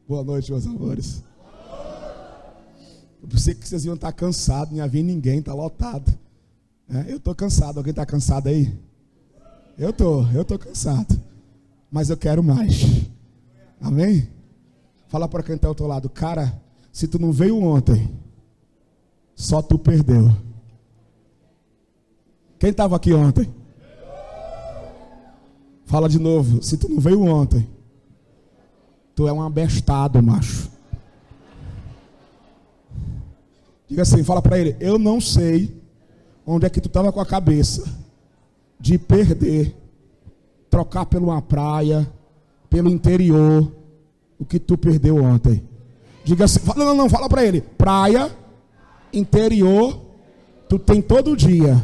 Boa noite, meus amores. Eu pensei que vocês iam estar cansados, não havia ninguém, está lotado. Eu estou cansado. Alguém está cansado aí? Eu estou cansado. Mas eu quero mais. Amém? Fala para quem está ao teu lado, cara, se tu não veio ontem, só tu perdeu. Quem estava aqui ontem? Fala de novo, se tu não veio ontem, tu é um abestado, macho. Diga assim, fala para ele, eu não sei onde é que tu estava com a cabeça de perder, trocar por uma praia, pelo interior, o que tu perdeu ontem. Diga assim, não, fala para ele, praia, interior, tu tem todo dia.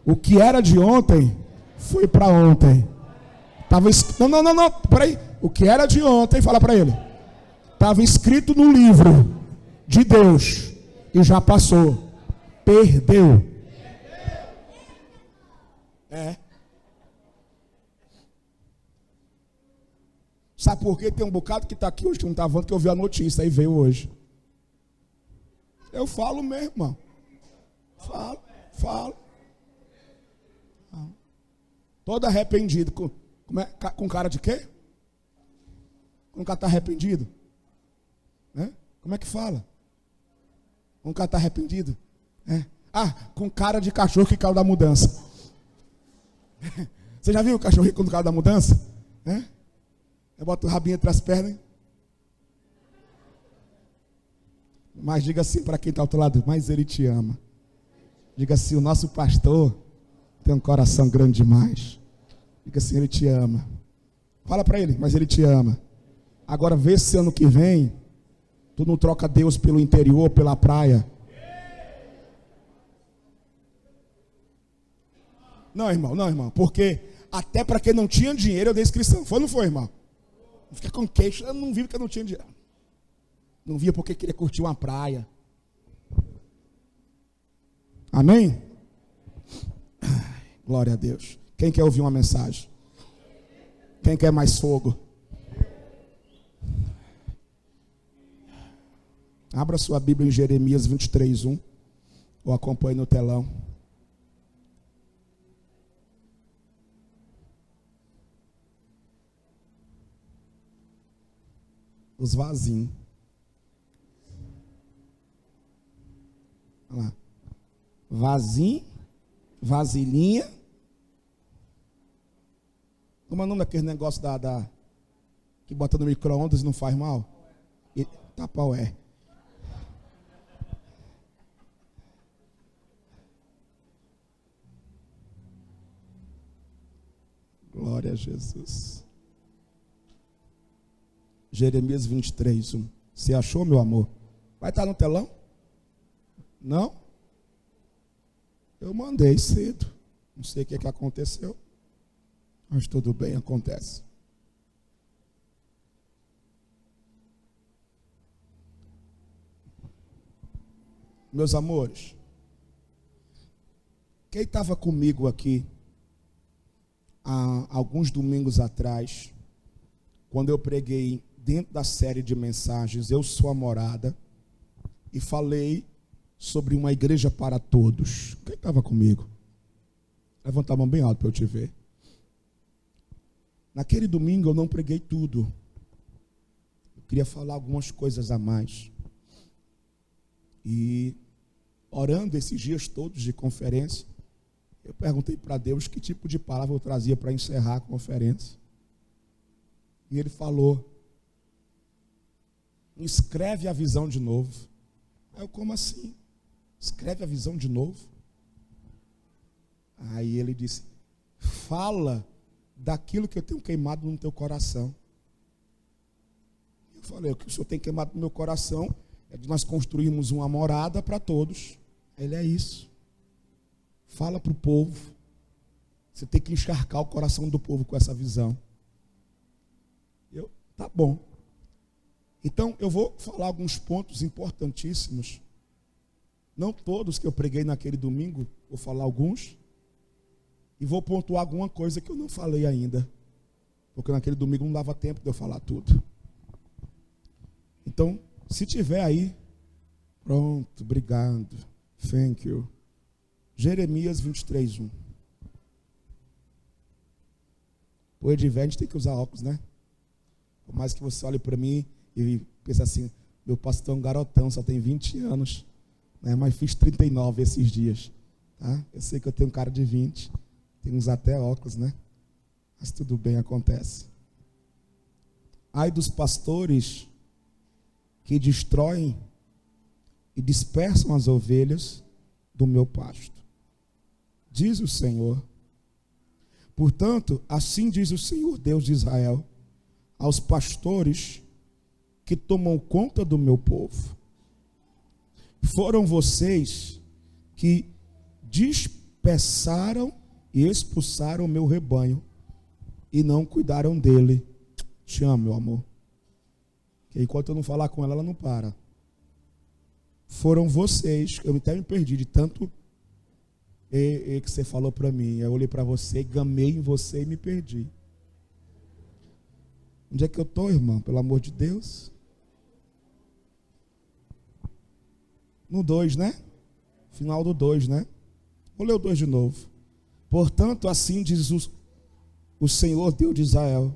O que era de ontem, foi para ontem. Não, peraí. O que era de ontem, fala para ele, estava escrito no livro de Deus e já passou. Perdeu. Sabe por quê? Tem um bocado que está aqui hoje, que não está vendo, que eu vi a notícia e veio hoje. Eu falo mesmo, irmão. Falo. Todo arrependido. Com cara de quê? Quando o cara está arrependido? Como é que fala? Quando o cara está arrependido? Com cara de cachorro que caiu da mudança. Você já viu o cachorrinho quando caiu da mudança? Eu boto o rabinho entre as pernas. Mas diga assim para quem está ao outro lado, mas ele te ama. Diga assim, o nosso pastor tem um coração grande demais. Diga assim, ele te ama. Fala para ele, mas ele te ama. Agora vê se ano que vem tu não troca Deus pelo interior, pela praia. Não, irmão, porque até para quem não tinha dinheiro eu dei inscrição. Foi ou não foi, irmão? Não fica com queixo, eu não vi porque eu não tinha dinheiro. Não via porque queria curtir uma praia. Amém? Glória a Deus. Quem quer ouvir uma mensagem? Quem quer mais fogo? Abra sua Bíblia em Jeremias 23:1. Ou acompanhe no telão. Os vasinhos. Olha lá. Vasinho, vasilhinha. Como é o nome daquele negócio que bota no micro-ondas e não faz mal? Tapaué. Glória a Jesus. Jeremias 23:1. Você achou, meu amor? Vai estar no telão? Não? Eu mandei cedo. Não sei o que aconteceu. Mas tudo bem, acontece. Meus amores, quem estava comigo aqui há alguns domingos atrás, quando eu preguei dentro da série de mensagens Eu Sou a Morada, e falei sobre uma igreja para todos. Quem estava comigo? Levanta a mão bem alto para eu te ver. Naquele domingo eu não preguei tudo. Eu queria falar algumas coisas a mais. E orando esses dias todos de conferência, eu perguntei para Deus que tipo de palavra eu trazia para encerrar a conferência. E Ele falou, escreve a visão de novo. Aí eu, como assim? Escreve a visão de novo? Aí Ele disse, fala daquilo que eu tenho queimado no teu coração. Eu falei, o que o Senhor tem queimado no meu coração é de nós construirmos uma morada para todos. Ele é isso. Fala para o povo. Você tem que encharcar o coração do povo com essa visão. Tá bom. Então eu vou falar alguns pontos importantíssimos. Não todos que eu preguei naquele domingo, vou falar alguns. E vou pontuar alguma coisa que eu não falei ainda. Porque naquele domingo não dava tempo de eu falar tudo. Então, se tiver aí, pronto, obrigado, thank you. Jeremias 23:1. O Ediver, a gente tem que usar óculos, né? Por mais que você olhe para mim e pense assim, meu pastor é um garotão, só tem 20 anos, né? Mas fiz 39 esses dias, tá? Eu sei que eu tenho cara de 20, tenho que usar até óculos, né? Mas tudo bem, acontece. Ai dos pastores que destroem e dispersam as ovelhas do meu pasto, diz o Senhor. Portanto, assim diz o Senhor, Deus de Israel, aos pastores que tomam conta do meu povo: foram vocês que dispersaram e expulsaram o meu rebanho e não cuidaram dele. Te amo, meu amor. Que enquanto eu não falar com ela, ela não para. Foram vocês, eu até me perdi de tanto que você falou para mim. Eu olhei para você, gamei em você e me perdi. Onde é que eu estou, irmão? Pelo amor de Deus. No 2, né? Final do 2, né? Vou ler o 2 de novo. Portanto, assim diz o Senhor, Deus de Israel,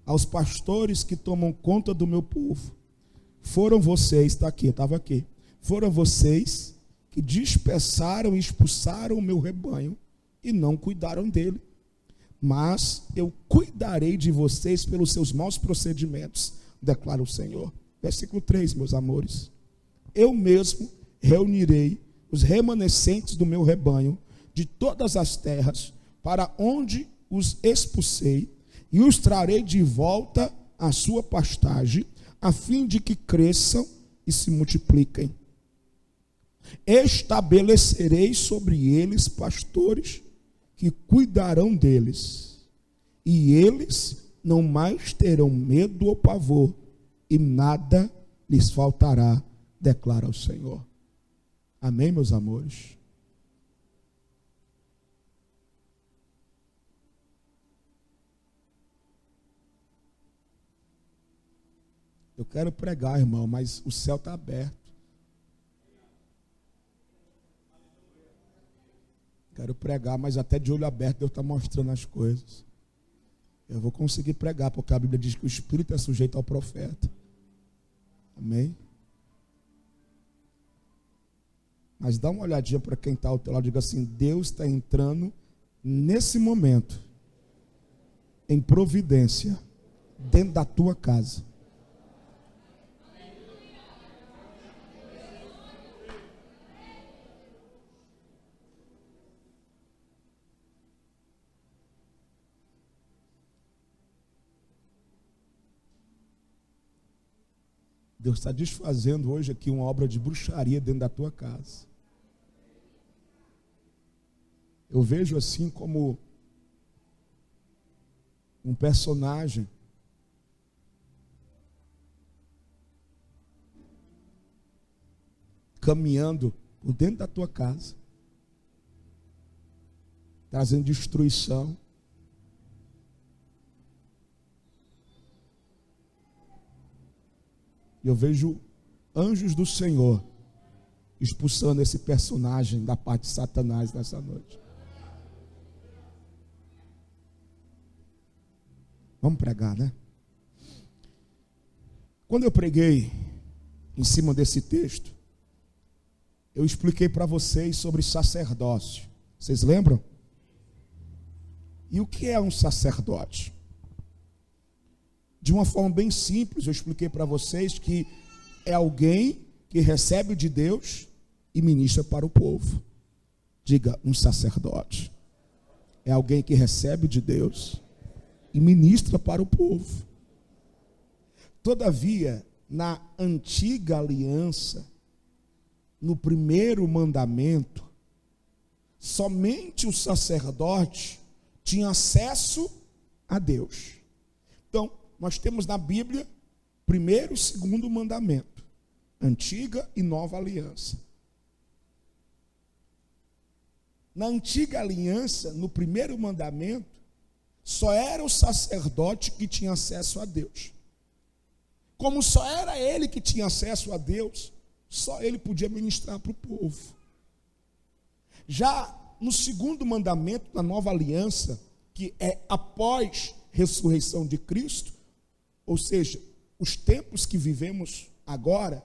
aos pastores que tomam conta do meu povo: foram vocês, está aqui, estava aqui, foram vocês que dispersaram e expulsaram o meu rebanho e não cuidaram dele. Mas eu cuidarei de vocês pelos seus maus procedimentos, declara o Senhor. Versículo 3, meus amores. Eu mesmo reunirei os remanescentes do meu rebanho de todas as terras para onde os expulsei e os trarei de volta à sua pastagem, a fim de que cresçam e se multipliquem. Estabelecerei sobre eles pastores que cuidarão deles, e eles não mais terão medo ou pavor, e nada lhes faltará, declara o Senhor. Amém, meus amores? Eu quero pregar, irmão, mas o céu está aberto. Quero pregar, mas até de olho aberto Deus está mostrando as coisas. Eu vou conseguir pregar, porque a Bíblia diz que o Espírito é sujeito ao profeta. Amém? Mas dá uma olhadinha para quem está ao teu lado e diga assim: Deus está entrando nesse momento em providência dentro da tua casa. Deus está desfazendo hoje aqui uma obra de bruxaria dentro da tua casa. Eu vejo assim como um personagem caminhando por dentro da tua casa, trazendo destruição. Eu vejo anjos do Senhor expulsando esse personagem da parte de Satanás nessa noite. Vamos pregar, né? Quando eu preguei em cima desse texto, eu expliquei para vocês sobre sacerdócio. Vocês lembram? E o que é um sacerdote? De uma forma bem simples, eu expliquei para vocês que é alguém que recebe de Deus e ministra para o povo. Diga, um sacerdote. É alguém que recebe de Deus e ministra para o povo. Todavia, na antiga aliança, no primeiro mandamento, somente o sacerdote tinha acesso a Deus. Então, nós temos na Bíblia primeiro e segundo mandamento, antiga e nova aliança. Na antiga aliança, no primeiro mandamento, só era o sacerdote que tinha acesso a Deus. como só era ele que tinha acesso a Deus, só ele podia ministrar para o povo. Já no segundo mandamento da nova aliança, que é após ressurreição de Cristo, ou seja, os tempos que vivemos agora,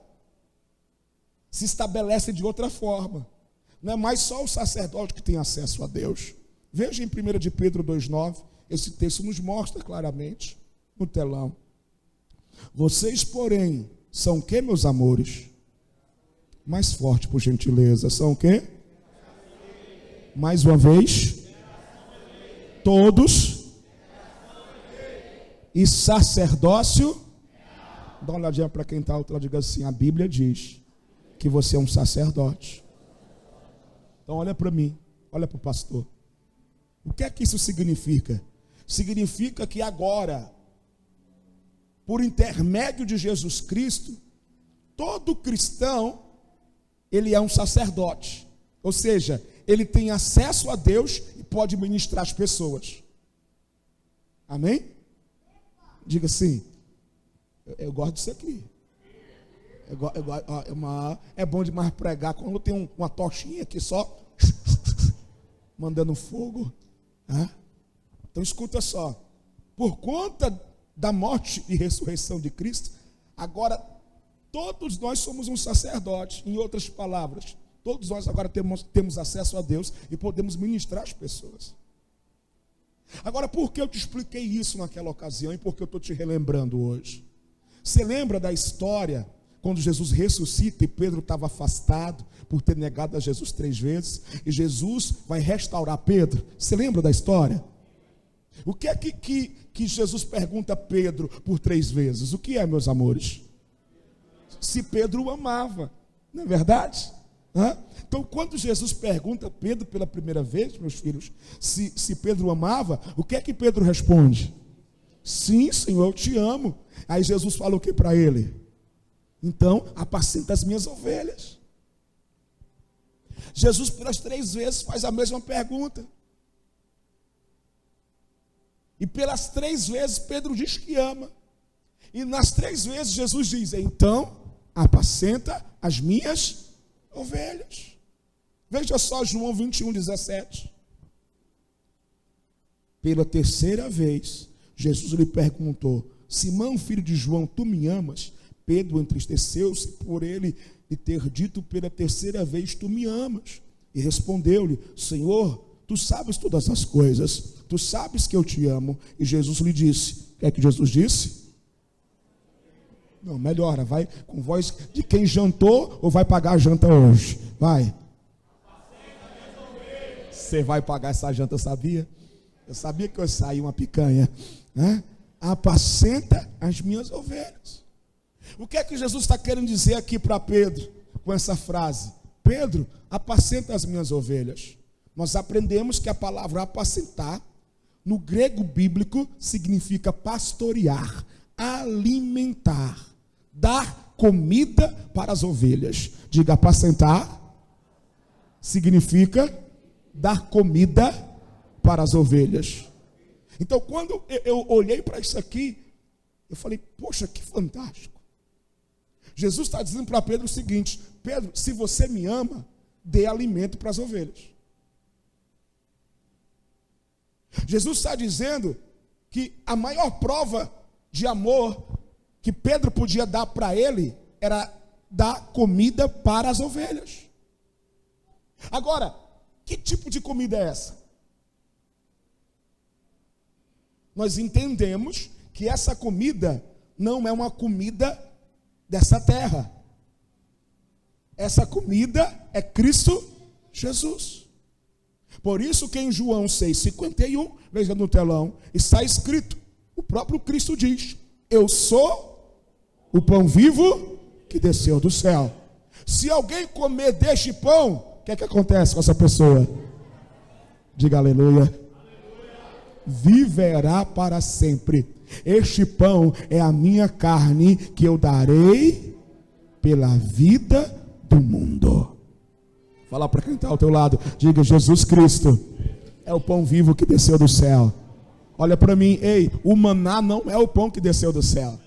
se estabelece de outra forma. Não é mais só o sacerdote que tem acesso a Deus. Veja em 1 de Pedro 2,9, esse texto nos mostra claramente no telão. Vocês, porém, são o que, meus amores? Mais forte, por gentileza. São o que? Mais uma vez. Todos. E sacerdócio. Dá uma olhadinha para quem está ao outro lado, diga assim: a Bíblia diz que você é um sacerdote. Então olha para mim, olha para o pastor. O que é que isso significa? Significa que agora, por intermédio de Jesus Cristo, todo cristão, ele é um sacerdote. Ou seja, ele tem acesso a Deus e pode ministrar as pessoas. Amém? Diga assim: eu gosto disso aqui. É bom demais pregar quando tem uma tochinha aqui só mandando fogo. Então escuta só. Por conta da morte e ressurreição de Cristo, agora todos nós somos um sacerdote. Em outras palavras, todos nós agora temos acesso a Deus e podemos ministrar as pessoas. Agora, por que eu te expliquei isso naquela ocasião e por que eu estou te relembrando hoje? Você lembra da história quando Jesus ressuscita e Pedro estava afastado por ter negado a Jesus 3 vezes, e Jesus vai restaurar Pedro? Você lembra da história? O que é que Jesus pergunta a Pedro por 3 vezes? O que é, meus amores? Se Pedro o amava, não é verdade? Então, quando Jesus pergunta a Pedro pela primeira vez, meus filhos, se Pedro o amava, o que é que Pedro responde? Sim, Senhor, eu te amo. Aí Jesus fala o que para ele? Então, apacenta as minhas ovelhas. Jesus, pelas 3 vezes, faz a mesma pergunta. E pelas 3 vezes, Pedro diz que ama. E nas 3 vezes, Jesus diz: então, apacenta as minhas ovelhas. Veja só João 21:17. Pela 3ª vez, Jesus lhe perguntou: Simão, filho de João, tu me amas? Pedro entristeceu-se por ele e ter dito pela 3ª vez: tu me amas. E respondeu-lhe: Senhor, tu sabes todas as coisas, tu sabes que eu te amo. E Jesus lhe disse: o que é que Jesus disse? Não, melhora, vai com voz de quem jantou ou vai pagar a janta hoje. Vai. Você vai pagar essa janta, sabia? Eu sabia que eu saí uma picanha. Apacenta as minhas ovelhas. O que é que Jesus está querendo dizer aqui para Pedro com essa frase? Pedro, apacenta as minhas ovelhas. Nós aprendemos que a palavra apacentar, no grego bíblico, significa pastorear, alimentar, dar comida para as ovelhas. Diga: apacentar significa dar comida para as ovelhas. Então, quando eu olhei para isso aqui, eu falei: poxa, que fantástico. Jesus está dizendo para Pedro o seguinte: Pedro, se você me ama, dê alimento para as ovelhas. Jesus está dizendo que a maior prova de amor que Pedro podia dar para ele era dar comida para as ovelhas. Agora, que tipo de comida é essa? Nós entendemos que essa comida não é uma comida dessa terra. Essa comida é Cristo Jesus. Por isso que em João 6,51, veja no telão, está escrito, o próprio Cristo diz: eu sou o pão vivo que desceu do céu. Se alguém comer deste pão, o que é que acontece com essa pessoa? Diga aleluia. Viverá para sempre. Este pão é a minha carne que eu darei pela vida do mundo. Fala para quem está ao teu lado, diga: Jesus Cristo é o pão vivo que desceu do céu. Olha para mim, ei, o maná não é o pão que desceu do céu.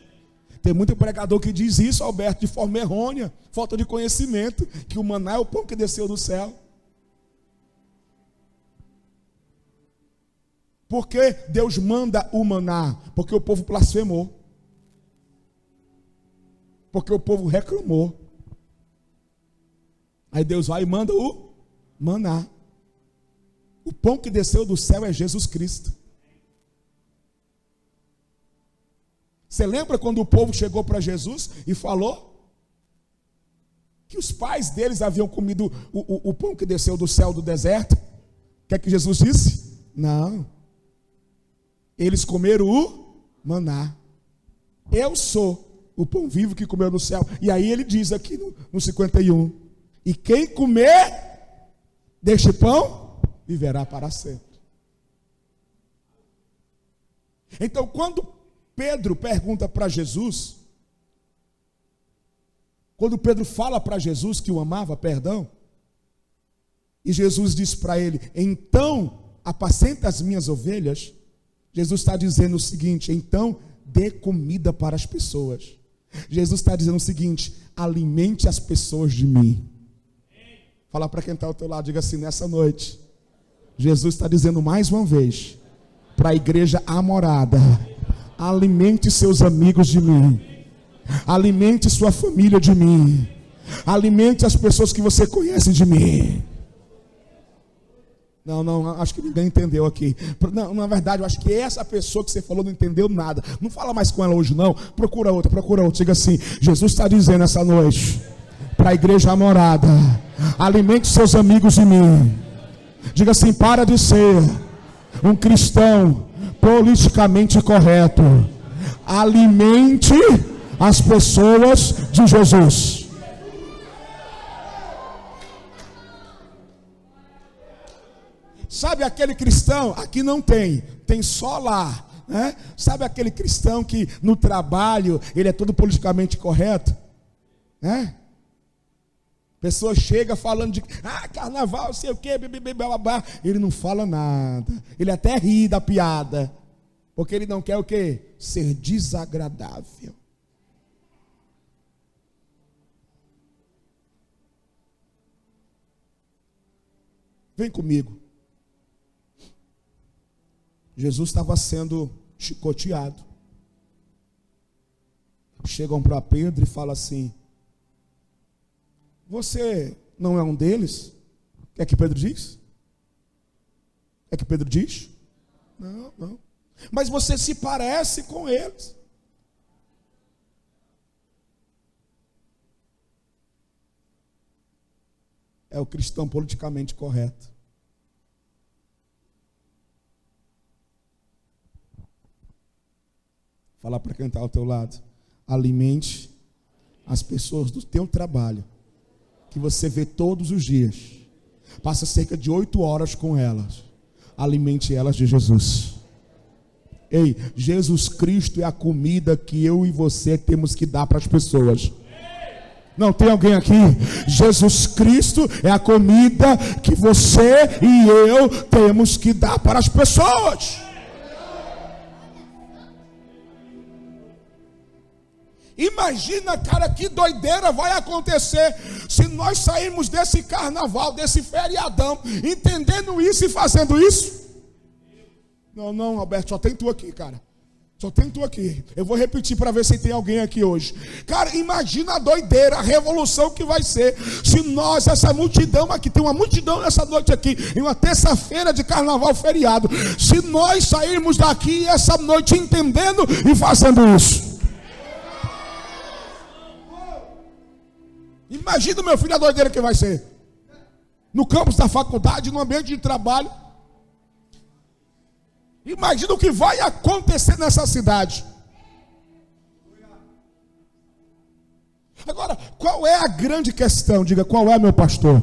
Tem muito pregador que diz isso, Alberto, de forma errônea, falta de conhecimento, que o maná é o pão que desceu do céu. Por que Deus manda o maná? Porque o povo blasfemou. Porque o povo reclamou. Aí Deus vai e manda o maná. O pão que desceu do céu é Jesus Cristo. Você lembra quando o povo chegou para Jesus e falou que os pais deles haviam comido o pão que desceu do céu do deserto? O que é que Jesus disse? Não. Eles comeram o maná. Eu sou o pão vivo que comeu no céu. E aí ele diz aqui no 51. E quem comer deste pão, viverá para sempre. Então quando Pedro pergunta para Jesus, quando Pedro fala para Jesus que o amava, perdão, e Jesus diz para ele, então apacenta as minhas ovelhas, Jesus está dizendo o seguinte, então dê comida para as pessoas. Jesus está dizendo o seguinte, alimente as pessoas de mim. Fala para quem está ao teu lado, diga assim, nessa noite, Jesus está dizendo mais uma vez, para a igreja amorada, alimente seus amigos de mim, alimente sua família de mim, alimente as pessoas que você conhece de mim. Não, acho que ninguém entendeu aqui. Não, na verdade, eu acho que essa pessoa que você falou não entendeu nada. Não fala mais com ela hoje não, procura outra. Diga assim, Jesus está dizendo essa noite, para a igreja amorada, alimente seus amigos de mim. Diga assim, para de ser um cristão politicamente correto, alimente as pessoas de Jesus. Sabe aquele cristão, aqui não tem só lá, né? Sabe aquele cristão que no trabalho ele é todo politicamente correto, né? Pessoa chega falando de carnaval, sei o que, blá. Ele não fala nada. Ele até ri da piada. Porque ele não quer o quê? Ser desagradável. Vem comigo. Jesus estava sendo chicoteado. Chegam para Pedro e falam assim, você não é um deles? O que é que Pedro diz? O que é que Pedro diz? Não. Mas você se parece com eles. É o cristão politicamente correto. Fala para quem está ao teu lado. Alimente as pessoas do teu trabalho, que você vê todos os dias. Passa cerca de 8 horas com elas. Alimente elas de Jesus. Ei, Jesus Cristo é a comida que eu e você temos que dar para as pessoas. Não, tem alguém aqui? Jesus Cristo é a comida que você e eu temos que dar para as pessoas. Imagina, cara, que doideira vai acontecer se nós sairmos desse carnaval, desse feriadão, entendendo isso e fazendo isso. Não, Alberto, só tem tu aqui, cara. Só tem tu aqui. Eu vou repetir para ver se tem alguém aqui hoje. Cara, imagina a doideira, a revolução que vai ser se nós, essa multidão aqui, tem uma multidão nessa noite aqui, em uma terça-feira de carnaval feriado, se nós sairmos daqui essa noite entendendo e fazendo isso. Imagina, meu filho, a doideira que vai ser. No campus da faculdade, no ambiente de trabalho. Imagina o que vai acontecer nessa cidade. Agora, qual é a grande questão? Diga, qual é, meu pastor?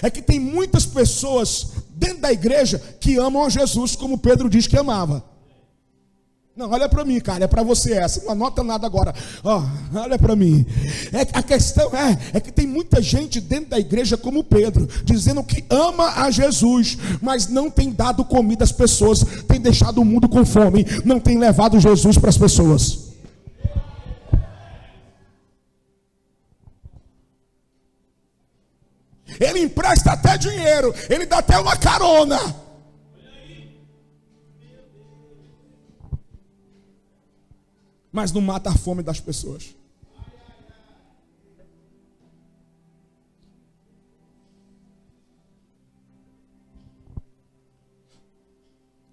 É que tem muitas pessoas dentro da igreja que amam a Jesus como Pedro diz que amava. Não, olha para mim, cara, é para você essa. Não anota nada agora. Olha para mim. A questão é que tem muita gente dentro da igreja como Pedro, dizendo que ama a Jesus, mas não tem dado comida às pessoas, tem deixado o mundo com fome, não tem levado Jesus para as pessoas. Ele empresta até dinheiro, ele dá até uma carona. Mas não mata a fome das pessoas.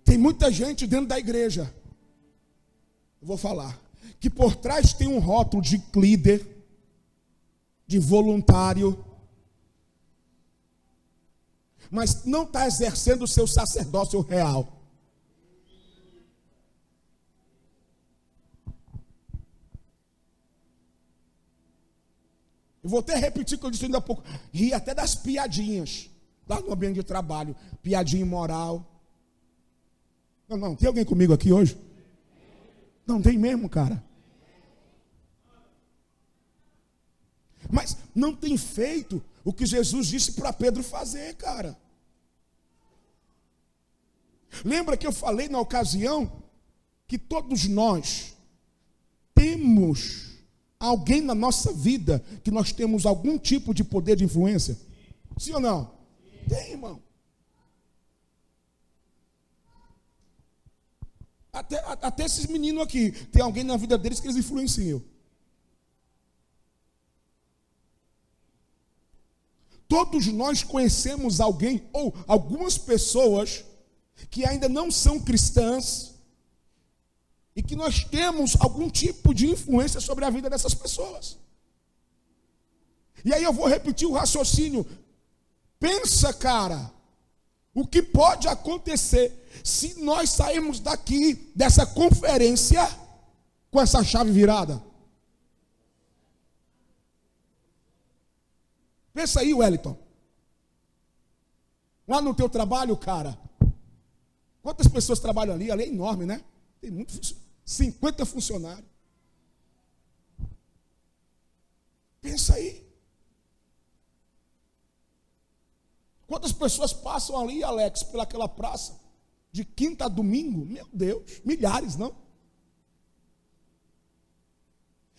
Tem muita gente dentro da igreja, eu vou falar, que por trás tem um rótulo de líder, de voluntário, mas não está exercendo o seu sacerdócio real. Eu vou até repetir o que eu disse ainda há pouco. Ri até das piadinhas lá no ambiente de trabalho. Piadinha imoral. Não, tem alguém comigo aqui hoje? Não tem mesmo, cara. Mas não tem feito o que Jesus disse para Pedro fazer, cara. Lembra que eu falei na ocasião que todos nós temos alguém na nossa vida que nós temos algum tipo de poder de influência? Sim ou não? Tem, irmão. Até esses meninos aqui, tem alguém na vida deles que eles influenciam. Todos nós conhecemos alguém ou algumas pessoas que ainda não são cristãs e que nós temos algum tipo de influência sobre a vida dessas pessoas. E aí eu vou repetir o raciocínio. Pensa, cara, o que pode acontecer se nós sairmos daqui, dessa conferência, com essa chave virada? Pensa aí, Wellington. Lá no teu trabalho, cara, quantas pessoas trabalham ali? Ali é enorme, né? Tem 50 funcionários. Pensa aí. Quantas pessoas passam ali, Alex, pelaquela praça, de quinta a domingo? Meu Deus, milhares, não?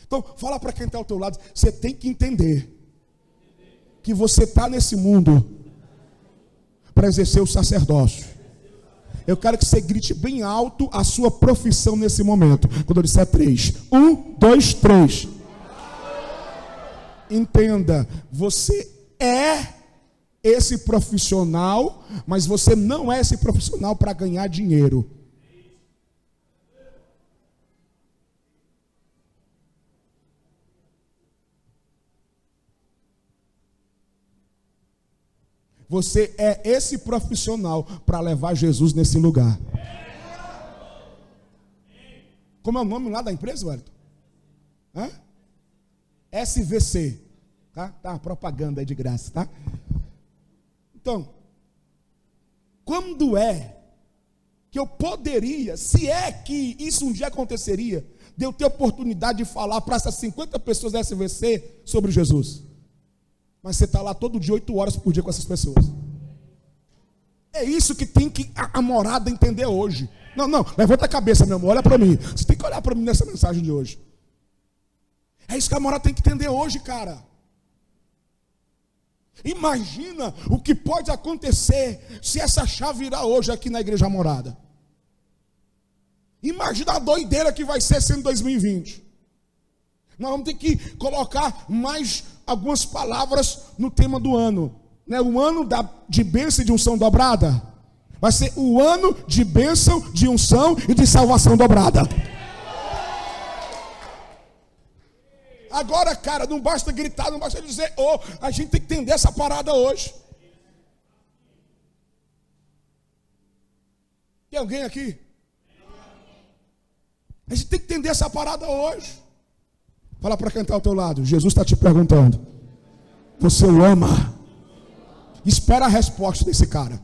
Então, fala para quem está ao teu lado, você tem que entender que você está nesse mundo para exercer o sacerdócio. Eu quero que você grite bem alto a sua profissão nesse momento. Quando eu disser 3. 1, 2, 3. Entenda, você é esse profissional, mas você não é esse profissional para ganhar dinheiro. Você é esse profissional para levar Jesus nesse lugar. Como é o nome lá da empresa, Wellington? SVC. Tá, propaganda aí de graça, tá? Então, quando é que eu poderia, se é que isso um dia aconteceria, de eu ter oportunidade de falar para essas 50 pessoas da SVC sobre Jesus? Mas você está lá todo dia, 8 horas por dia com essas pessoas. É isso que tem que a morada entender hoje. Não, levanta a cabeça, meu amor, olha para mim. Você tem que olhar para mim nessa mensagem de hoje. É isso que a morada tem que entender hoje, cara. Imagina o que pode acontecer se essa chave virar hoje aqui na Igreja Morada. Imagina a doideira que vai ser sendo 2020. Nós vamos ter que colocar mais algumas palavras no tema do ano. Né? O ano de bênção e de unção dobrada. Vai ser o ano de bênção, de unção e de salvação dobrada. Agora, cara, não basta gritar, não basta dizer, a gente tem que entender essa parada hoje. Tem alguém aqui? A gente tem que entender essa parada hoje. Fala para quem está ao teu lado. Jesus está te perguntando. Você o ama? Espera a resposta desse cara.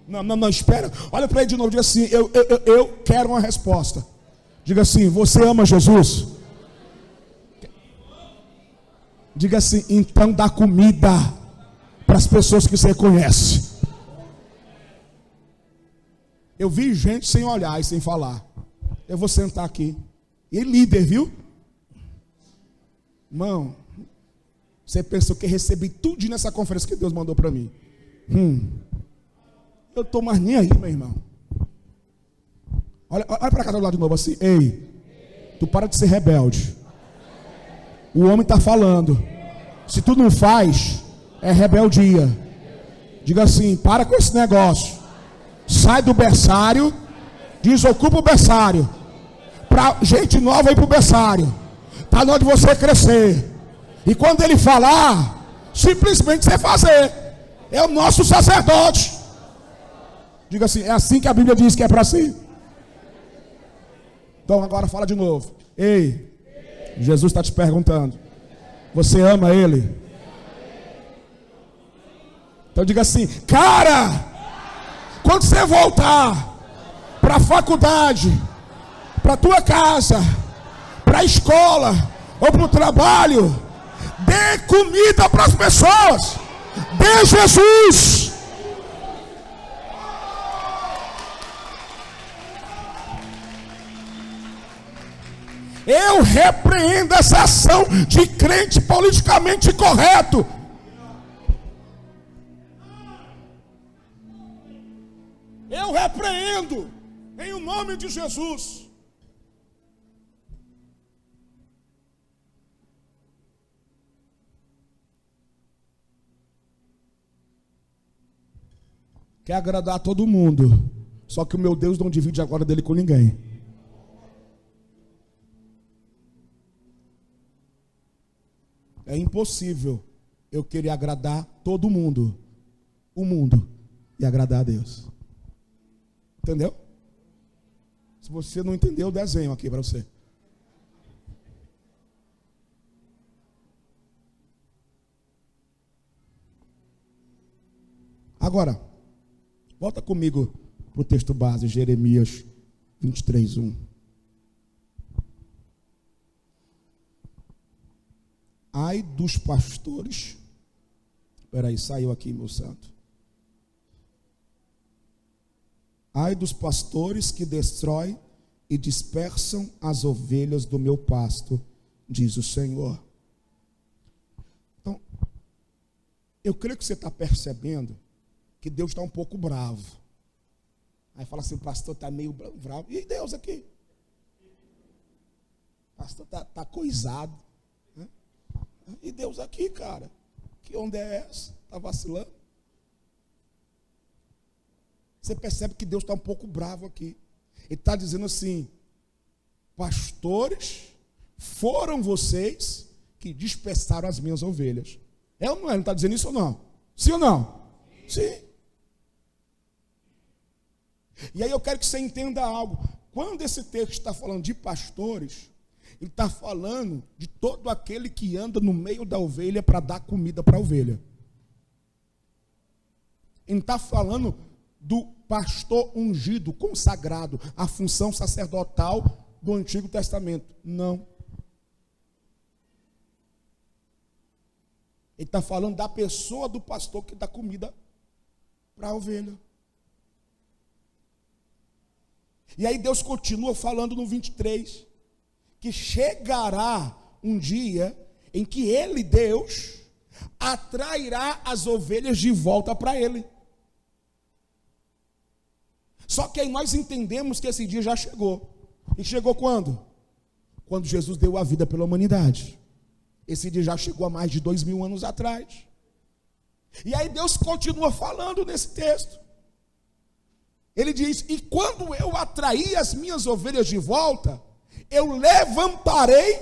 Não, espera. Olha para ele de novo. Diga assim, eu quero uma resposta. Diga assim, você ama Jesus? Diga assim, então dá comida para as pessoas que você conhece. Eu vi gente sem olhar e sem falar. Eu vou sentar aqui. E líder, viu? Irmão, Você pensou que recebi tudo nessa conferência que Deus mandou para mim. Eu estou mais nem aí, meu irmão. Olha para cá do lado de novo assim. Ei, tu para de ser rebelde. O homem está falando. Se tu não faz, é rebeldia. Diga assim, para com esse negócio. Sai do berçário, desocupa o berçário. Para gente nova ir para o berçário. Está na hora de você crescer. E quando ele falar, simplesmente você fazer. É o nosso sacerdote. Diga assim, é assim que a Bíblia diz que é para si. Então agora fala de novo. Ei, Jesus está te perguntando. Você ama Ele? Então diga assim, cara, quando você voltar para a faculdade, para a tua casa, para a escola ou para o trabalho, dê comida para as pessoas. Dê Jesus. Eu repreendo essa ação de crente politicamente correto. Eu repreendo em o nome de Jesus. Quer agradar a todo mundo. Só que o meu Deus não divide a glória dele com ninguém. É impossível eu querer agradar todo mundo, o mundo, e agradar a Deus. Entendeu? Se você não entendeu, eu desenho aqui para você. Agora, volta comigo para o texto base, Jeremias 23, 1. Ai dos pastores. Espera aí, saiu aqui, meu santo. Ai dos pastores que destroem e dispersam as ovelhas do meu pasto, diz o Senhor. Então, eu creio que você está percebendo que Deus está um pouco bravo. Aí fala assim, o pastor está meio bravo. E Deus aqui? O pastor está coisado. E Deus aqui, cara, que onda é essa? Está vacilando? Você percebe que Deus está um pouco bravo aqui. Ele está dizendo assim, pastores, foram vocês que dispersaram as minhas ovelhas. É ou não é? Ele não está dizendo isso ou não? Sim ou não? Sim. E aí eu quero que você entenda algo. Quando esse texto está falando de pastores, ele está falando de todo aquele que anda no meio da ovelha para dar comida para a ovelha. Ele está falando do pastor ungido, consagrado, a função sacerdotal do Antigo Testamento. Não. Ele está falando da pessoa do pastor que dá comida para a ovelha. E aí Deus continua falando no 23, que chegará um dia em que Ele, Deus, atrairá as ovelhas de volta para Ele. Só que aí nós entendemos que esse dia já chegou. E chegou quando? Quando Jesus deu a vida pela humanidade. Esse dia já chegou há mais de 2000 anos atrás. E aí Deus continua falando nesse texto. Ele diz, e quando eu atrair as minhas ovelhas de volta, eu levantarei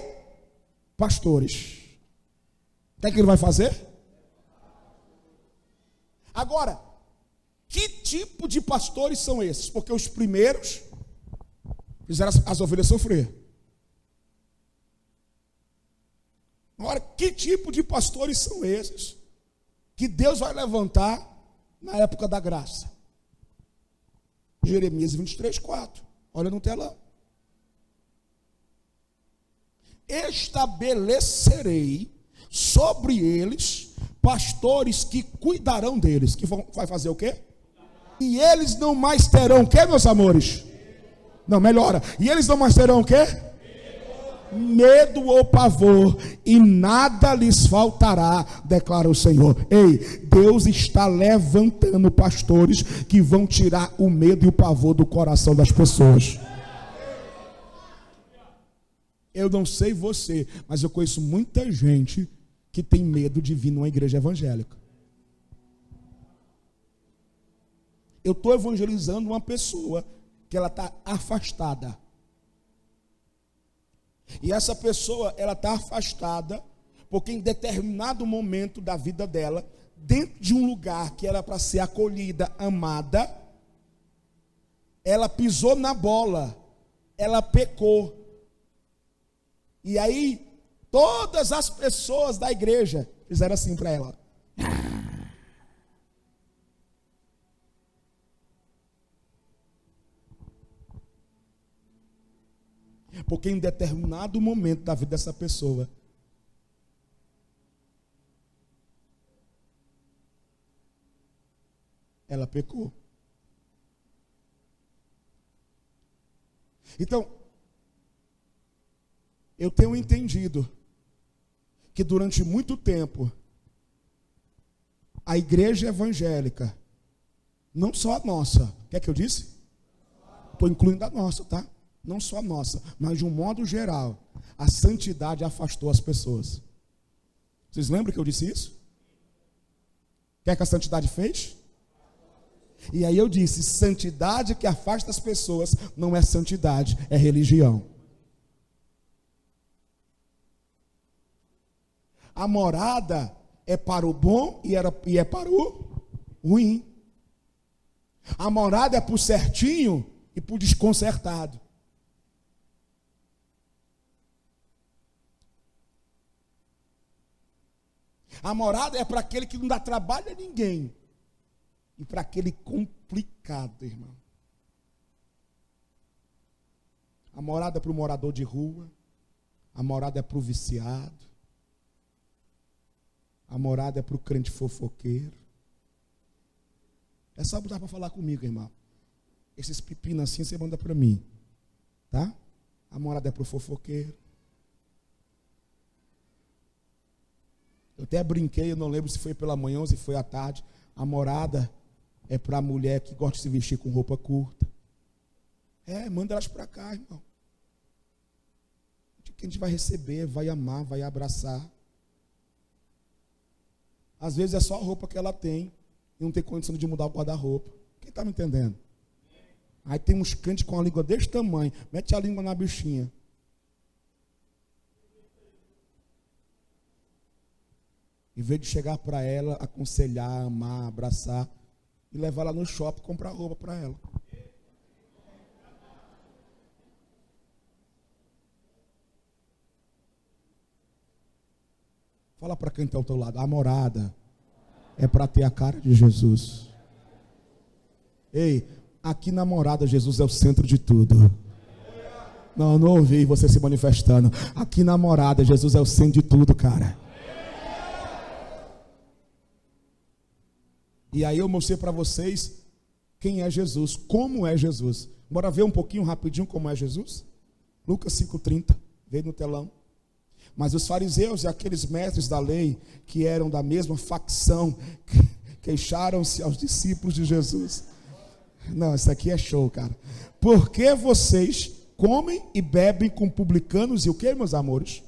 pastores. O que é que ele vai fazer? Agora, que tipo de pastores são esses? Porque os primeiros fizeram as ovelhas sofrer. Agora, que tipo de pastores são esses que Deus vai levantar na época da graça? Jeremias 23, 4. Olha no telão. Estabelecerei sobre eles pastores que cuidarão deles. Que vai fazer o quê? E eles não mais terão o quê, meus amores? Não, melhora. E eles não mais terão o quê? medo ou pavor, e nada lhes faltará, declara o Senhor. Ei, Deus está levantando pastores que vão tirar o medo e o pavor do coração das pessoas. Eu não sei você, mas eu conheço muita gente que tem medo de vir numa igreja evangélica. Eu estou evangelizando uma pessoa que ela está afastada. E essa pessoa, ela está afastada porque em determinado momento da vida dela, dentro de um lugar que era para ser acolhida, amada, ela pisou na bola, ela pecou. E aí, todas as pessoas da igreja fizeram assim para ela. Porque em determinado momento da vida dessa pessoa, ela pecou. Então, eu tenho entendido que durante muito tempo, a igreja evangélica, não só a nossa, o que é que eu disse? Estou incluindo a nossa, tá? Não só a nossa, mas de um modo geral, a santidade afastou as pessoas. Vocês lembram que eu disse isso? O que é que a santidade fez? E aí eu disse, santidade que afasta as pessoas não é santidade, é religião. A morada é para o bom e é para o ruim. A morada é para o certinho e para o desconcertado. A morada é para aquele que não dá trabalho a ninguém. E para aquele complicado, irmão. A morada é para o morador de rua. A morada é para o viciado. A morada é para o crente fofoqueiro. É só botar para falar comigo, irmão. Esses pepinos assim você manda para mim. Tá? A morada é para o fofoqueiro. Eu até brinquei, eu não lembro se foi pela manhã ou se foi à tarde. A morada é para a mulher que gosta de se vestir com roupa curta. Manda elas para cá, irmão. Que a gente vai receber, vai amar, vai abraçar. Às vezes é só a roupa que ela tem e não tem condição de mudar o guarda-roupa. Quem está me entendendo? Aí tem uns crentes com a língua desse tamanho, mete a língua na bichinha. Em vez de chegar para ela, aconselhar, amar, abraçar e levar ela no shopping, comprar roupa para ela. Fala para quem está ao teu lado, a morada é para ter a cara de Jesus. Ei, aqui na morada Jesus é o centro de tudo. Não, eu não ouvi você se manifestando. Aqui na morada Jesus é o centro de tudo, cara. E aí eu mostrei para vocês quem é Jesus, como é Jesus. Bora ver um pouquinho rapidinho como é Jesus? Lucas 5,30, veio no telão. Mas os fariseus e aqueles mestres da lei, que eram da mesma facção, queixaram-se aos discípulos de Jesus. Não, isso aqui é show, cara. Por que vocês comem e bebem com publicanos e o que, meus amores?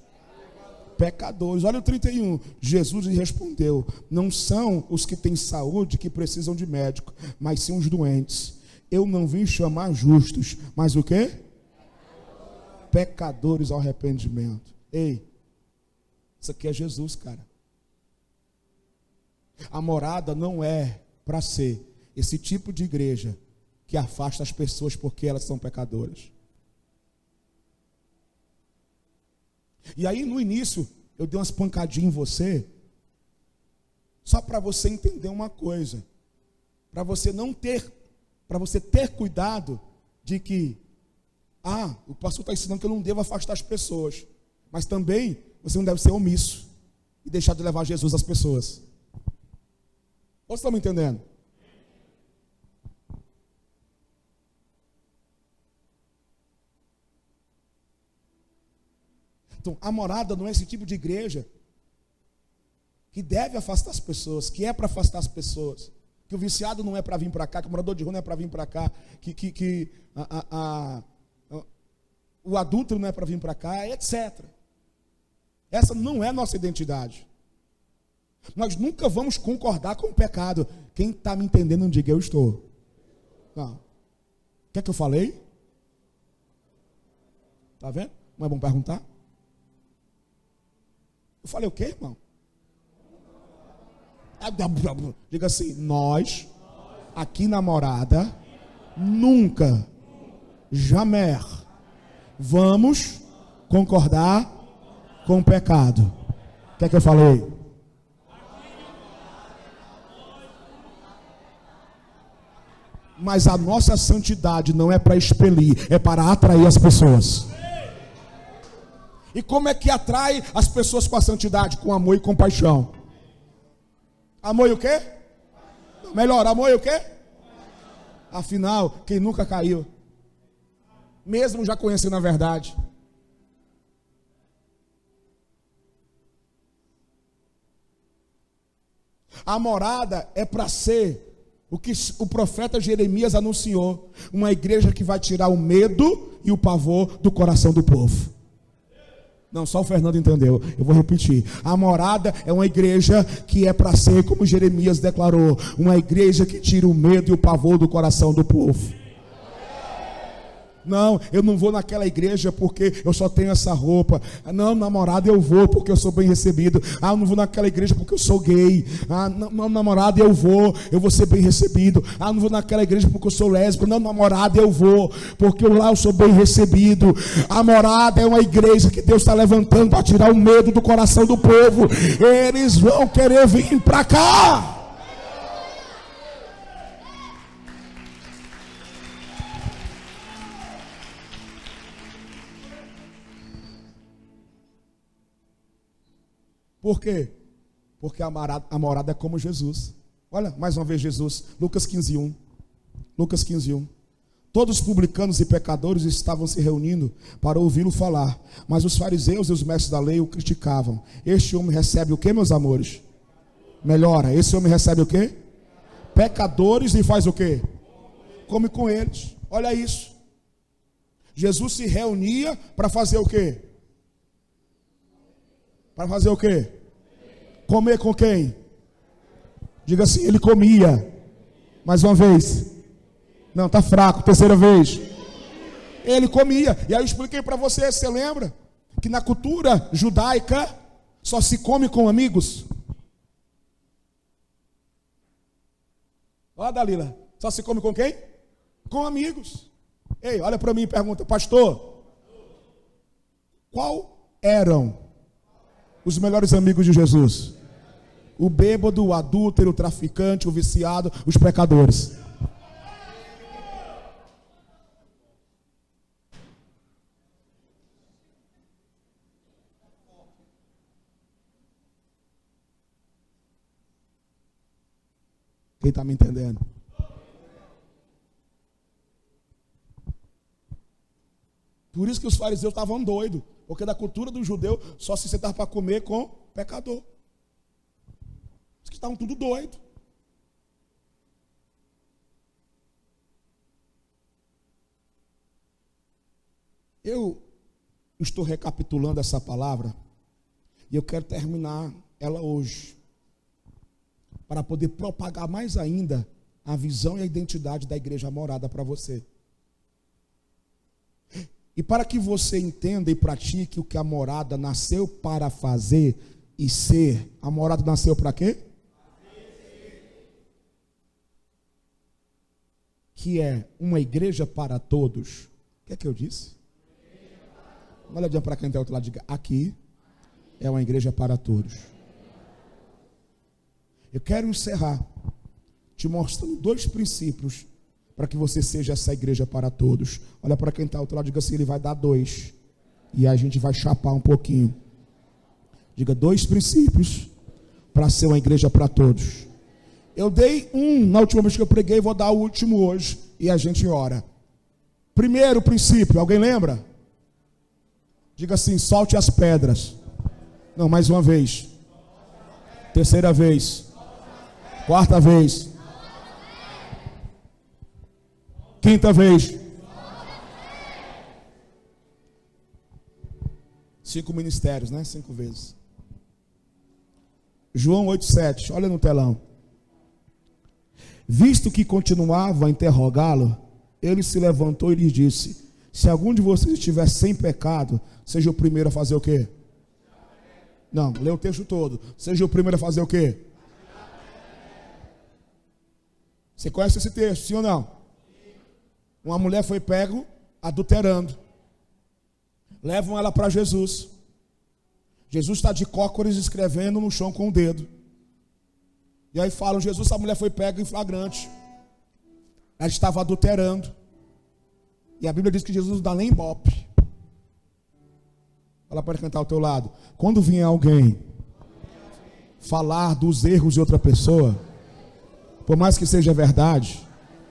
Pecadores. Olha o 31. Jesus lhe respondeu: não são os que têm saúde que precisam de médico, mas sim os doentes. Eu não vim chamar justos, mas o quê? Pecadores ao arrependimento. Ei, isso aqui é Jesus, cara. A morada não é para ser esse tipo de igreja que afasta as pessoas porque elas são pecadoras. E aí no início eu dei umas pancadinhas em você, só para você entender uma coisa, para você ter cuidado de que, o pastor está ensinando que eu não devo afastar as pessoas, mas também você não deve ser omisso e deixar de levar Jesus às pessoas. Vocês estão me entendendo? Então, a morada não é esse tipo de igreja que deve afastar as pessoas, que é para afastar as pessoas. Que o viciado não é para vir para cá, que o morador de rua não é para vir para cá, o adulto não é para vir para cá, etc. Essa não é nossa identidade. Nós nunca vamos concordar com o pecado. Quem está me entendendo, não diga eu estou. Não. O que é que eu falei? Está vendo? Não é bom perguntar? Eu falei o quê, irmão? Diga assim, nós, aqui na morada, nunca, jamais, vamos concordar com o pecado. O que é que eu falei? Mas a nossa santidade não é para expelir, é para atrair as pessoas. E como é que atrai as pessoas com a santidade? Com amor e compaixão. Amor e o quê? Melhor, amor e o quê? Afinal, quem nunca caiu, mesmo já conhecendo a verdade. A morada é para ser o que o profeta Jeremias anunciou, uma igreja que vai tirar o medo e o pavor do coração do povo. Não, só o Fernando entendeu, eu vou repetir. A morada é uma igreja que é para ser, como Jeremias declarou, uma igreja que tira o medo e o pavor do coração do povo. Não, eu não vou naquela igreja porque eu só tenho essa roupa. Não, namorada, eu vou porque eu sou bem recebido. Eu não vou naquela igreja porque eu sou gay. Não, namorada, eu vou ser bem recebido. Não vou naquela igreja porque eu sou lésbico. Não, namorada, eu vou porque lá eu sou bem recebido. A morada é uma igreja que Deus está levantando para tirar o medo do coração do povo. Eles vão querer vir para cá. Por quê? Porque a morada é como Jesus. Olha, mais uma vez Jesus, Lucas 15:1. Lucas 15:1. Todos os publicanos e pecadores estavam se reunindo para ouvi-lo falar, mas os fariseus e os mestres da lei o criticavam. Este homem recebe o quê, meus amores? Melhora, esse homem recebe o quê? Pecadores e faz o quê? Come com eles. Olha isso. Jesus se reunia para fazer o quê? Para fazer o quê? Comer com quem? Diga assim, ele comia. Mais uma vez. Não, está fraco, terceira vez. Ele comia. E aí eu expliquei para você lembra? Que na cultura judaica só se come com amigos. Olha, Dalila, só se come com quem? Com amigos. Ei, olha para mim e pergunta, pastor, qual eram os melhores amigos de Jesus? O bêbado, o adúltero, o traficante, o viciado, os pecadores. Quem está me entendendo? Por isso que os fariseus estavam doidos, porque da cultura do judeu só se sentava para comer com pecador. Os que estavam tudo doido. Eu estou recapitulando essa palavra e eu quero terminar ela hoje, para poder propagar mais ainda a visão e a identidade da igreja morada para você. E para que você entenda e pratique o que a morada nasceu para fazer e ser. A morada nasceu para quê? Que é uma igreja para todos. O que é que eu disse? Olha para quem está do outro lado, diga, aqui é uma igreja para todos. Eu quero encerrar te mostrando 2 princípios para que você seja essa igreja para todos. Olha para quem está do outro lado, diga assim, ele vai dar 2. E a gente vai chapar um pouquinho. Diga 2 princípios para ser uma igreja para todos. Eu dei um na última vez que eu preguei, vou dar o último hoje e a gente ora. Primeiro princípio, alguém lembra? Diga assim: solte as pedras. Não, mais uma vez. Terceira vez. Quarta vez. Quinta vez. 5 ministérios, né? 5 vezes. João 8,7. Olha no telão. Visto que continuava a interrogá-lo, ele se levantou e lhes disse: se algum de vocês estiver sem pecado, seja o primeiro a fazer o quê? Não, lê o texto todo. Seja o primeiro a fazer o quê? Você conhece esse texto, sim ou não? Uma mulher foi pego adulterando. Levam ela para Jesus. Jesus está de cócoras escrevendo no chão com o dedo. E aí falam: Jesus, a mulher foi pega em flagrante. Ela estava adulterando. E a Bíblia diz que Jesus não dá nem ibope. Ela pode cantar ao teu lado. Quando vier alguém falar dos erros de outra pessoa, por mais que seja verdade,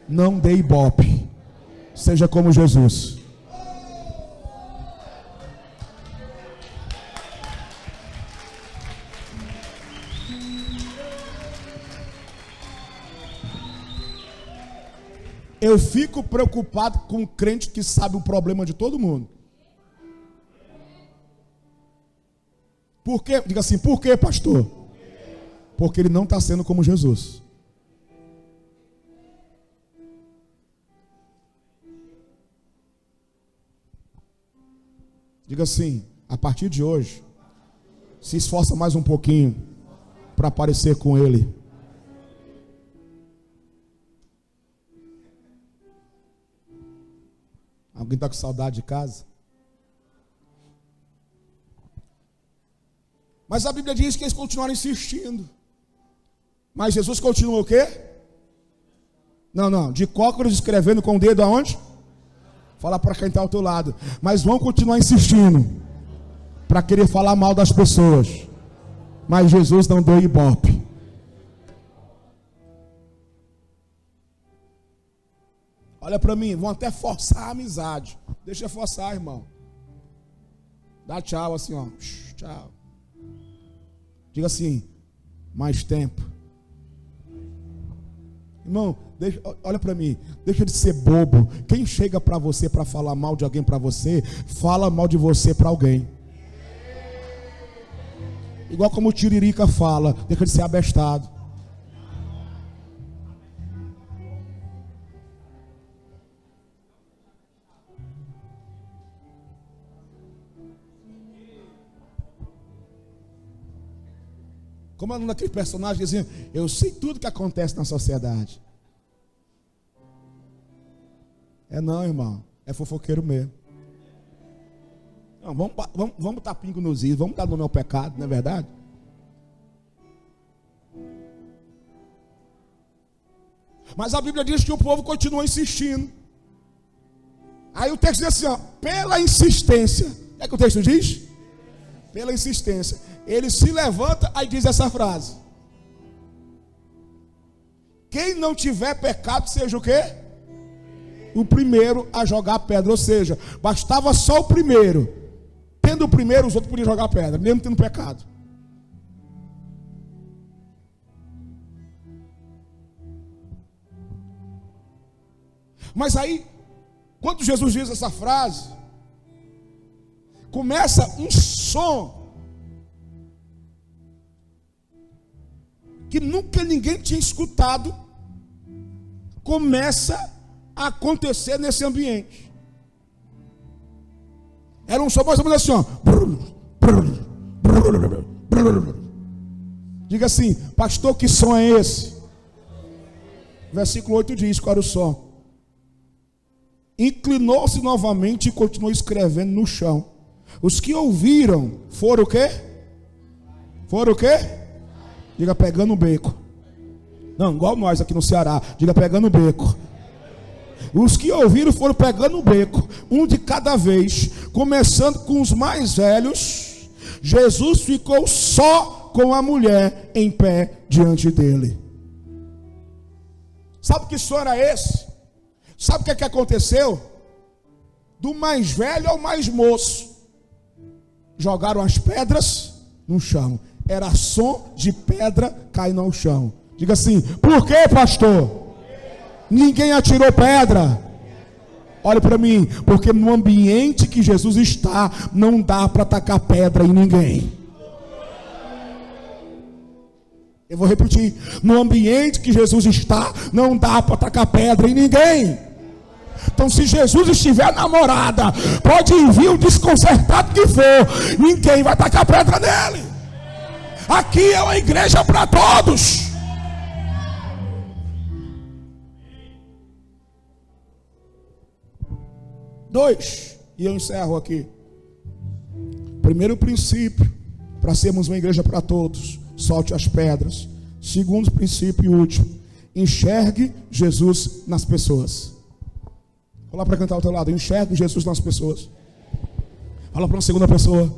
não dê ibope. Seja como Jesus. Eu fico preocupado com o crente que sabe o problema de todo mundo. Por quê? Diga assim: por quê, pastor? Porque ele não está sendo como Jesus. Diga assim: a partir de hoje, se esforça mais um pouquinho para parecer com ele. Alguém está com saudade de casa? Mas a Bíblia diz que eles continuaram insistindo. Mas Jesus continua o quê? Não, de cócoras escrevendo com o dedo aonde? Fala para quem está ao teu lado. Mas vão continuar insistindo para querer falar mal das pessoas. Mas Jesus não deu ibope. Olha para mim, vão até forçar a amizade. Deixa eu forçar, irmão. Dá tchau assim, ó. Tchau. Diga assim: mais tempo. Irmão, olha para mim. Deixa de ser bobo. Quem chega para você para falar mal de alguém para você, fala mal de você para alguém. Igual como o Tiririca fala. Deixa de ser abestado. Como é daquele personagem dizendo: eu sei tudo que acontece na sociedade. Não, irmão. É fofoqueiro mesmo. Não, vamos botar pingo nos is, vamos dar nome ao pecado, não é verdade? Mas a Bíblia diz que o povo continua insistindo. Aí o texto diz assim, ó: pela insistência. O que é que o texto diz? Pela insistência. Ele se levanta e diz essa frase: quem não tiver pecado, seja o quê? O primeiro a jogar a pedra. Ou seja, bastava só o primeiro. Tendo o primeiro, os outros podiam jogar a pedra, mesmo tendo pecado. Mas aí, quando Jesus diz essa frase, começa um som que nunca ninguém tinha escutado, começa a acontecer nesse ambiente. Era um som mais ou menos assim, ó. Diga assim: pastor, que som é esse? Versículo 8 diz qual era o som. Inclinou-se novamente e continuou escrevendo no chão. Os que ouviram foram o quê? Foram o quê? Diga: pegando o beco. Não, igual nós aqui no Ceará. Diga: pegando o beco. Os que ouviram foram pegando o beco, um de cada vez, começando com os mais velhos. Jesus ficou só com a mulher em pé diante dele. Sabe que som era esse? Sabe o que aconteceu? Do mais velho ao mais moço, jogaram as pedras no chão. Era som de pedra caindo ao chão. Diga assim: por que, pastor? Ninguém atirou pedra. Olha para mim, porque no ambiente que Jesus está, não dá para tacar pedra em ninguém. Eu vou repetir: no ambiente que Jesus está, não dá para tacar pedra em ninguém. Então, se Jesus estiver na morada, pode vir o desconcertado que for, ninguém vai tacar pedra nele. Aqui é uma igreja para todos. Dois, e eu encerro aqui. Primeiro princípio, para sermos uma igreja para todos: solte as pedras. Segundo princípio e último: enxergue Jesus nas pessoas. Vou lá para cantar ao teu lado: enxergue Jesus nas pessoas. Fala para uma segunda pessoa.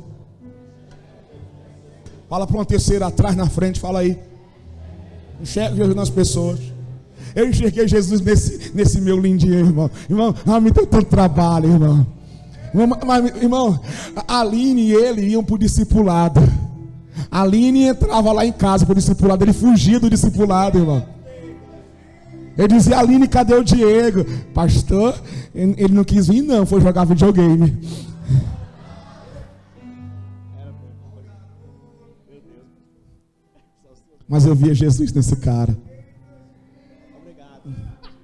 Fala para uma terceira, atrás, na frente, fala aí. Enxergue Jesus nas pessoas. Eu enxerguei Jesus nesse meu lindinho, irmão. Irmão, me deu tanto trabalho, irmão. Irmão, a Aline e ele iam para o discipulado. A Aline entrava lá em casa para o discipulado. Ele fugia do discipulado, irmão. Eu dizia: Aline, cadê o Diego? Pastor, ele não quis vir não, foi jogar videogame. Mas eu via Jesus nesse cara.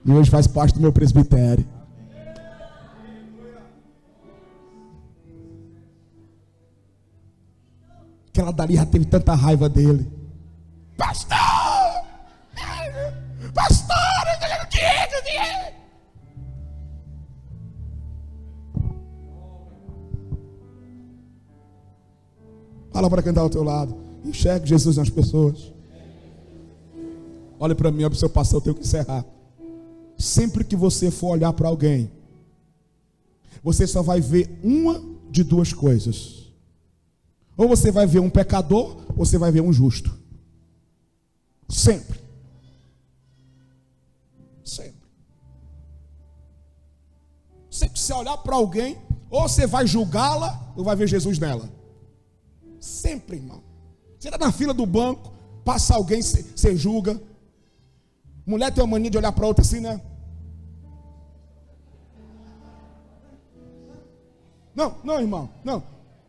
E hoje faz parte do meu presbitério. Aquela dali já teve tanta raiva dele. Pastor! Pastor! Fala para quem está ao teu lado: enxergue Jesus nas pessoas. Olha para mim, olha para o seu pastor, eu tenho que encerrar. Sempre que você for olhar para alguém, você só vai ver uma de duas coisas: ou você vai ver um pecador, ou você vai ver um justo. Sempre. Sempre. Sempre que você olhar para alguém, ou você vai julgá-la, ou vai ver Jesus nela. Sempre, irmão. Você está na fila do banco, passa alguém, você julga. Mulher tem uma mania de olhar para outra assim, né? Não, irmão,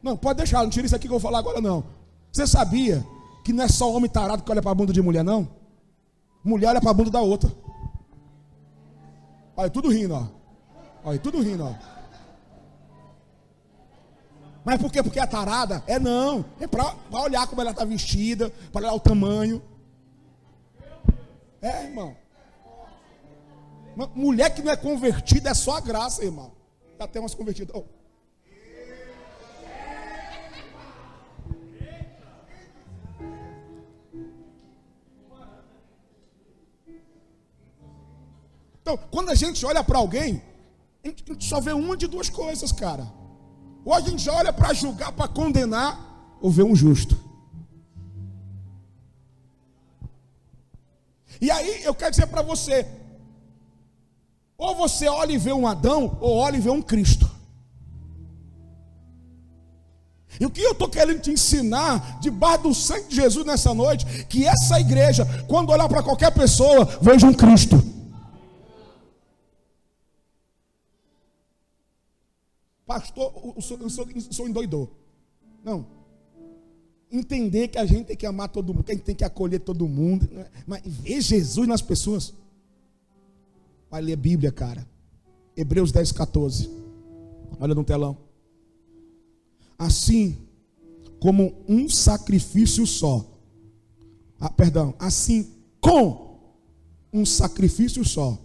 não, pode deixar, não tira isso aqui que eu vou falar agora não. Você sabia que não é só homem tarado que olha para a bunda de mulher, não? Mulher olha para a bunda da outra. Olha, tudo rindo, ó. Olha, tudo rindo, ó. Mas por quê? Porque é tarada? Não, é para olhar como ela está vestida, para olhar o tamanho. Irmão. Mulher que não é convertida é só a graça, irmão. Já tem umas convertidas. Oh. Então, quando a gente olha para alguém, a gente só vê uma de duas coisas, cara. Ou a gente olha para julgar, para condenar, ou vê um justo. E aí eu quero dizer para você: ou você olha e vê um Adão, ou olha e vê um Cristo. E o que eu estou querendo te ensinar, debaixo do sangue de Jesus nessa noite, que essa igreja, quando olhar para qualquer pessoa, veja um Cristo. Pastor, o senhor endoidou. Não. Entender que a gente tem que amar todo mundo, que a gente tem que acolher todo mundo, né? Mas ver Jesus nas pessoas. Vai ler a Bíblia, cara. Hebreus 10:14. Olha no telão. Assim como um sacrifício só. Assim com um sacrifício só,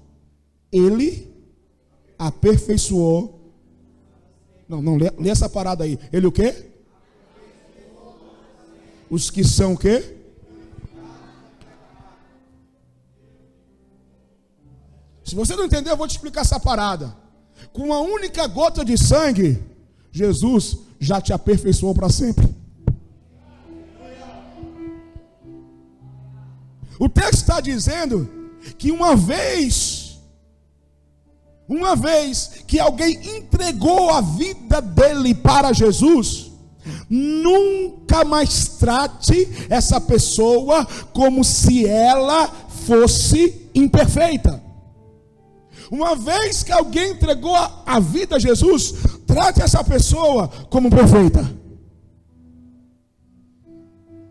ele aperfeiçoou. Não, lê essa parada aí. Ele o quê? Os que são o quê? Se você não entendeu, eu vou te explicar essa parada. Com uma única gota de sangue, Jesus já te aperfeiçoou para sempre. O texto está dizendo que uma vez que alguém entregou a vida dele para Jesus, Nunca mais trate essa pessoa como se ela fosse imperfeita. Uma vez que alguém entregou a vida a Jesus, trate essa pessoa como perfeita.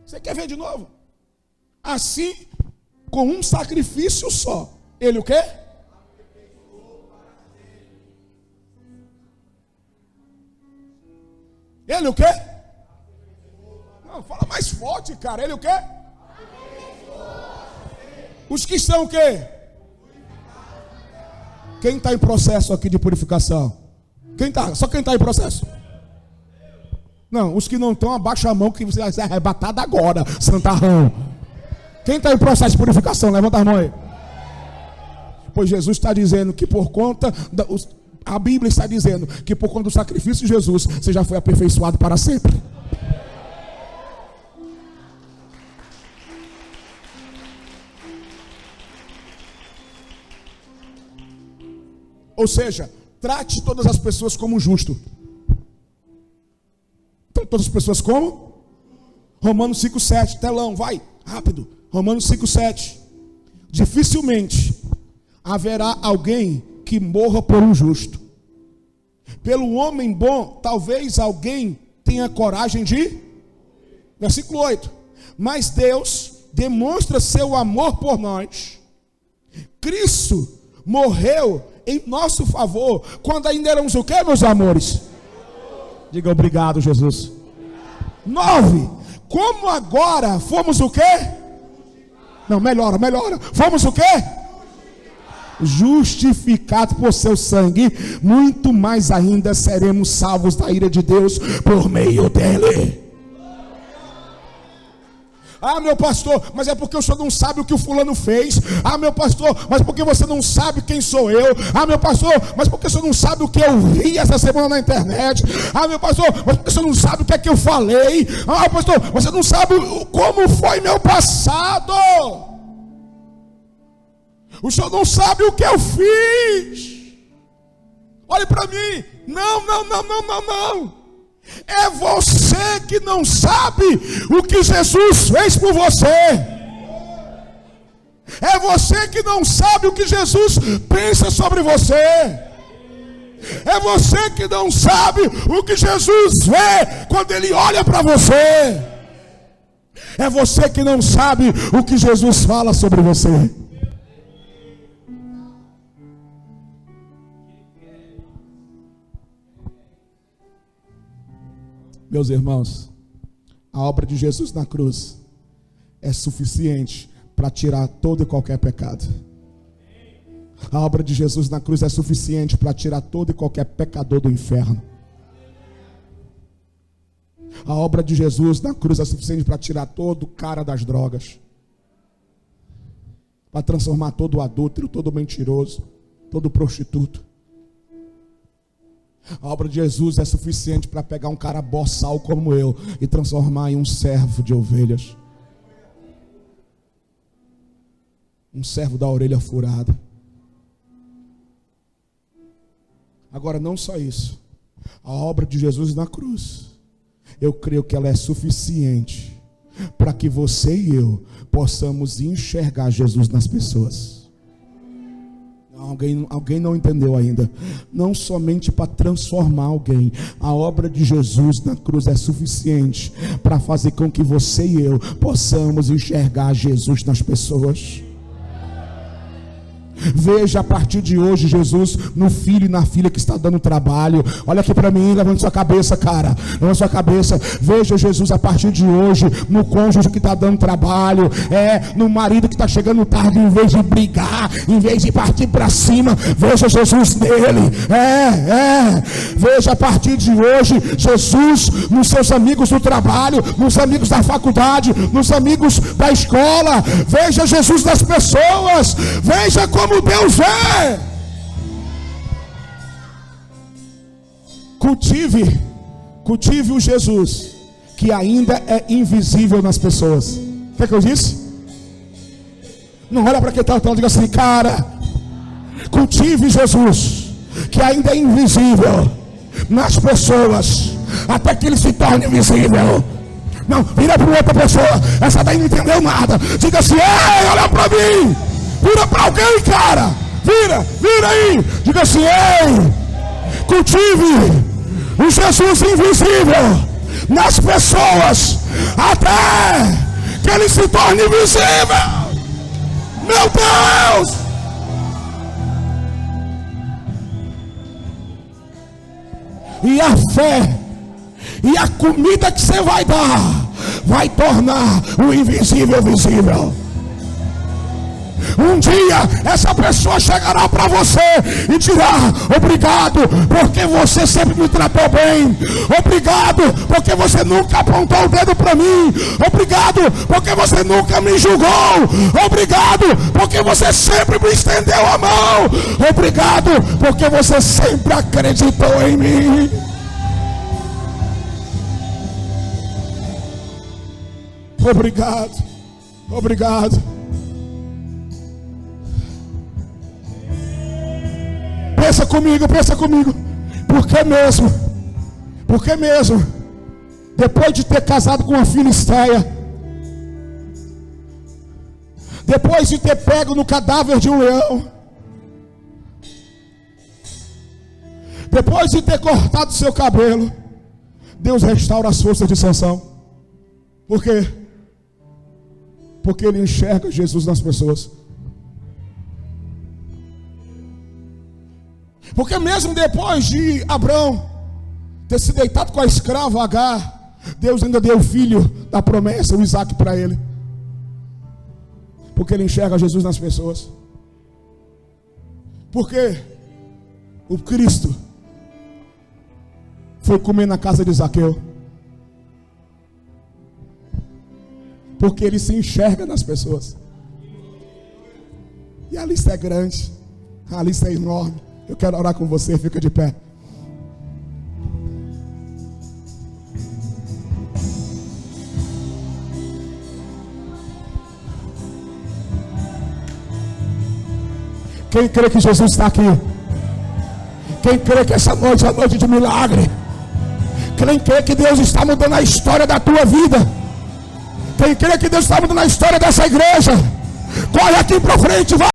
Você quer ver de novo? Assim, com um sacrifício só, ele o quê? Ele o quê? Não, fala mais forte, cara. Ele o quê? Os que estão o quê? Quem está em processo aqui de purificação? Só quem está em processo? Não, os que não estão, abaixa a mão que você vai ser arrebatado agora, santarrão. Quem está em processo de purificação? Levanta a mão aí. Pois Jesus está dizendo que por conta a Bíblia está dizendo que por conta do sacrifício de Jesus, você já foi aperfeiçoado para sempre. Ou seja, trate todas as pessoas como justo. Todas as pessoas como? Romanos 5,7, telão, vai, rápido. Romanos 5,7. Dificilmente haverá alguém que morra por um justo. Pelo homem bom, talvez alguém tenha coragem de... Versículo 8. Mas Deus demonstra seu amor por nós. Cristo morreu em nosso favor, quando ainda éramos o que, meus amores? Diga obrigado, Jesus. 9. Como agora fomos o quê? Não, melhora. Fomos o quê? Justificados por seu sangue, muito mais ainda seremos salvos da ira de Deus por meio dele. Ah, meu pastor, mas é porque o senhor não sabe o que o fulano fez. Ah, meu pastor, mas porque você não sabe quem sou eu. Ah, meu pastor, mas porque o senhor não sabe o que eu vi essa semana na internet. Ah, meu pastor, mas porque o senhor não sabe o que é que eu falei. Ah, pastor, você não sabe como foi meu passado. O senhor não sabe o que eu fiz. Olhe para mim. Não. É você que não sabe o que Jesus fez por você. É você que não sabe o que Jesus pensa sobre você. É você que não sabe o que Jesus vê quando Ele olha para você. É você que não sabe o que Jesus fala sobre você. Meus irmãos, a obra de Jesus na cruz é suficiente para tirar todo e qualquer pecado. A obra de Jesus na cruz é suficiente para tirar todo e qualquer pecador do inferno. A obra de Jesus na cruz é suficiente para tirar todo o cara das drogas, para transformar todo o adúltero, todo o mentiroso, todo o prostituto. A obra de Jesus é suficiente para pegar um cara boçal como eu e transformar em um servo de ovelhas. Um servo da orelha furada. Agora, não só isso. A obra de Jesus na cruz, eu creio que ela é suficiente para que você e eu possamos enxergar Jesus nas pessoas. Alguém não entendeu ainda. Não somente para transformar alguém. A obra de Jesus na cruz é suficiente para fazer com que você e eu possamos enxergar Jesus nas pessoas. Veja a partir de hoje Jesus no filho e na filha que está dando trabalho. Olha aqui para mim, levanta sua cabeça, cara. Levanta sua cabeça. Veja Jesus a partir de hoje no cônjuge que está dando trabalho. No marido que está chegando tarde, em vez de brigar, em vez de partir para cima, veja Jesus nele. Veja a partir de hoje Jesus nos seus amigos do trabalho, nos amigos da faculdade, nos amigos da escola. Veja Jesus nas pessoas. Veja como Deus é. Cultive o Jesus que ainda é invisível nas pessoas. O que eu disse? Não olha para quem está falando, diga assim, cara, cultive Jesus que ainda é invisível nas pessoas. até que ele se torne visível. Não, vira para outra pessoa. Essa daí não entendeu nada. Diga assim: ei, olha para mim. Vira para alguém, cara. Vira aí. Diga assim: ei, cultive o Jesus invisível nas pessoas até que ele se torne visível. Meu Deus! E a fé e a comida que você vai dar vai tornar o invisível visível. Um dia essa pessoa chegará para você e dirá: obrigado porque você sempre me tratou bem, obrigado porque você nunca apontou o dedo para mim, obrigado porque você nunca me julgou, obrigado porque você sempre me estendeu a mão, obrigado porque você sempre acreditou em mim. Obrigado. Pensa comigo. Por que mesmo? Depois de ter casado com uma filisteia, depois de ter pego no cadáver de um leão, depois de ter cortado seu cabelo, Deus restaura as forças de Sansão. Por quê? Porque ele enxerga Jesus nas pessoas. Porque mesmo depois de Abrão ter se deitado com a escrava Agar, Deus ainda deu o filho da promessa, o Isaac, para ele. Porque ele enxerga Jesus nas pessoas. Porque o Cristo foi comer na casa de Zaqueu. Porque ele se enxerga nas pessoas. E a lista é grande, a lista é enorme. Eu quero orar com você, fica de pé. Quem crê que Jesus está aqui? Quem crê que essa noite é a noite de milagre? Quem crê que Deus está mudando a história da tua vida? Quem crê que Deus está mudando a história dessa igreja? Corre aqui para frente, vai!